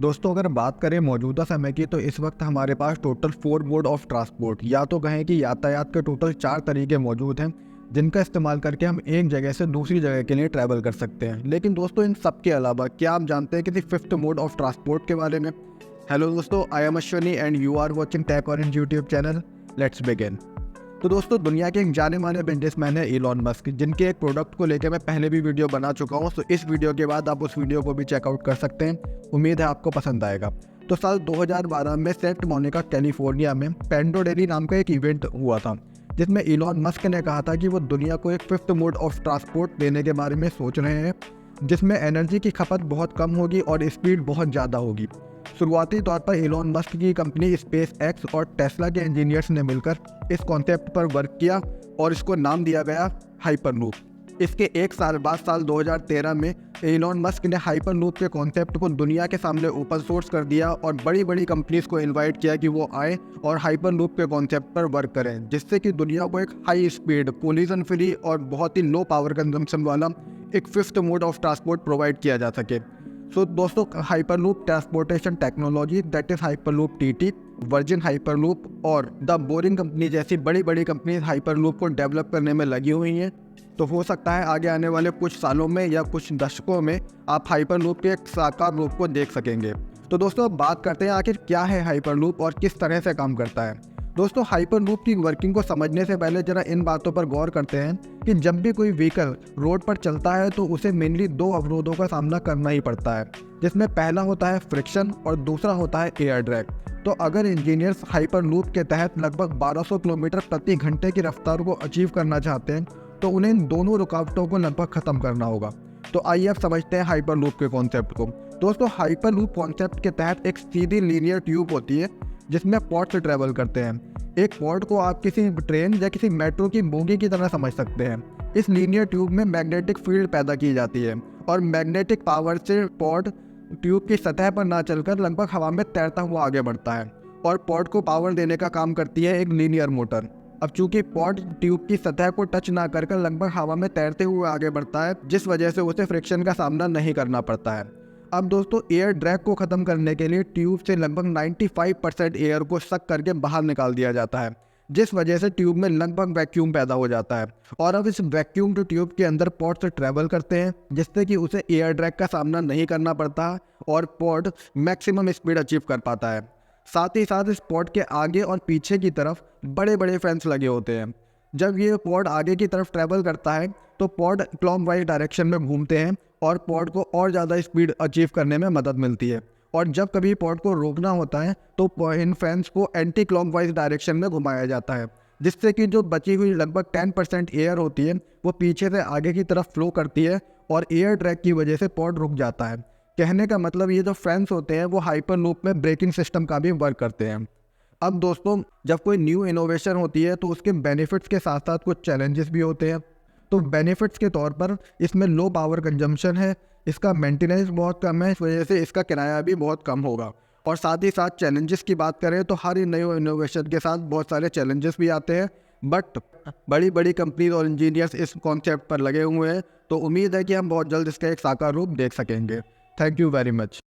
दोस्तों अगर बात करें मौजूदा समय की तो इस वक्त हमारे पास टोटल 4 मोड ऑफ ट्रांसपोर्ट या तो कहें कि यातायात के टोटल 4 तरीके मौजूद हैं जिनका इस्तेमाल करके हम एक जगह से दूसरी जगह के लिए ट्रैवल कर सकते हैं। लेकिन दोस्तों इन सब के अलावा क्या आप जानते हैं किसी फिफ्थ मोड ऑफ ट्रांसपोर्ट के बारे में? हेलो दोस्तों, I am Ashwini and you are watching tech orange YouTube channel. Let's begin. तो दोस्तों दुनिया के एक जाने माने बिजनेसमैन है इलॉन मस्क, जिनके एक प्रोडक्ट को लेकर मैं पहले भी वीडियो बना चुका हूं। तो इस वीडियो के बाद आप उस वीडियो को भी चेकआउट कर सकते हैं। उम्मीद है आपको पसंद आएगा। तो साल 2012 में सेंट मोनिका कैलिफोर्निया में पेंडो डेली नाम का एक इवेंट हुआ था, जिसमें इलॉन मस्क ने कहा था कि वो दुनिया को एक फिफ्थ मोड ऑफ ट्रांसपोर्ट देने के बारे में सोच रहे हैं, जिसमें एनर्जी की खपत बहुत कम होगी और स्पीड बहुत ज़्यादा होगी। शुरुआती तौर पर इलॉन मस्क की कंपनी स्पेस एक्स और टेस्ला के इंजीनियर्स ने मिलकर इस कॉन्सेप्ट पर वर्क किया और इसको नाम दिया गया हाइपरलूप। इसके एक साल बाद साल 2013 में इलॉन मस्क ने हाइपरलूप के कॉन्सेप्ट को दुनिया के सामने ओपन सोर्स कर दिया और बड़ी बड़ी कंपनीज को इनवाइट किया कि वो आए और हाइपरलूप के कॉन्सेप्ट पर वर्क करें, जिससे कि दुनिया को एक हाई स्पीड, कोलिजन फ्री और बहुत ही लो पावर कंजम्पशन वाला एक fifth mode of transport provide किया जा सके। सो दोस्तों hyperloop transportation technology that is hyperloop TT, virgin hyperloop और द बोरिंग कंपनी जैसी बड़ी बड़ी कंपनी हाइपरलूप को डेवलप करने में लगी हुई हैं। तो हो सकता है आगे आने वाले कुछ सालों में या कुछ दशकों में आप हाइपरलूप के एक साकार रूप को देख सकेंगे। तो दोस्तों अब बात करते हैं आखिर क्या है हाइपरलूप और किस तरह से काम करता है। दोस्तों हाइपरलूप की वर्किंग को समझने से पहले जरा इन बातों पर गौर करते हैं कि जब भी कोई व्हीकल रोड पर चलता है तो उसे मेनली दो अवरोधों का सामना करना ही पड़ता है, जिसमें पहला होता है फ्रिक्शन और दूसरा होता है एयर ड्रैग। तो अगर इंजीनियर्स हाइपरलूप के तहत लगभग 1200 किलोमीटर प्रति घंटे की रफ्तार को अचीव करना चाहते हैं तो उन्हें इन दोनों रुकावटों को लगभग खत्म करना होगा। तो आइए अब समझते हैं हाइपरलूप के कॉन्सेप्ट को। दोस्तों हाइपरलूप कॉन्सेप्ट के तहत एक सीधी लीनियर ट्यूब होती है जिसमें पॉड से ट्रेवल करते हैं। एक पॉड को आप किसी ट्रेन या किसी मेट्रो की बोगी की तरह समझ सकते हैं। इस लीनियर ट्यूब में मैग्नेटिक फील्ड पैदा की जाती है और मैग्नेटिक पावर से पॉड ट्यूब की सतह पर ना चलकर लगभग हवा में तैरता हुआ आगे बढ़ता है और पॉड को पावर देने का काम करती है एक लीनियर मोटर। अब चूंकि पॉड ट्यूब की सतह को टच ना कर लगभग हवा में तैरते हुए आगे बढ़ता है, जिस वजह से उसे फ्रिक्शन का सामना नहीं करना पड़ता है। अब दोस्तों एयर ड्रैग को ख़त्म करने के लिए ट्यूब से लगभग 95% एयर को सक करके बाहर निकाल दिया जाता है, जिस वजह से ट्यूब में लगभग वैक्यूम पैदा हो जाता है और अब इस वैक्यूम तो ट्यूब के अंदर पॉड से ट्रैवल करते हैं, जिससे कि उसे एयर ड्रैग का सामना नहीं करना पड़ता और पॉड मैक्सिमम स्पीड अचीव कर पाता है। साथ ही साथ इस पॉड के आगे और पीछे की तरफ बड़े बड़े फैंस लगे होते हैं। जब ये पॉड आगे की तरफ ट्रैवल करता है तो पॉड क्लॉकवाइज डायरेक्शन में घूमते हैं और पॉड को और ज़्यादा स्पीड अचीव करने में मदद मिलती है। और जब कभी पॉड को रोकना होता है तो इन फैंस को एंटी क्लॉकवाइज डायरेक्शन में घुमाया जाता है, जिससे कि जो बची हुई लगभग 10% एयर होती है वो पीछे से आगे की तरफ फ्लो करती है और एयर ड्रैग की वजह से पॉड रुक जाता है। कहने का मतलब ये जो फैंस होते हैं वो हाइपरलूप में ब्रेकिंग सिस्टम का भी वर्क करते हैं। अब दोस्तों जब कोई न्यू इनोवेशन होती है तो उसके बेनिफिट्स के साथ साथ कुछ चैलेंजेस भी होते हैं। तो बेनिफिट्स के तौर पर इसमें लो पावर कंजम्पशन है, इसका मेंटेनेंस बहुत कम है, इस वजह से इसका किराया भी बहुत कम होगा। और साथ ही साथ चैलेंजेस की बात करें तो हर नए इनोवेशन के साथ बहुत सारे चैलेंजेस भी आते हैं, बट बड़ी बड़ी कंपनीज और इंजीनियर्स इस कॉन्सेप्ट पर लगे हुए हैं। तो उम्मीद है कि हम बहुत जल्द इसका एक साकार रूप देख सकेंगे। Thank you very much.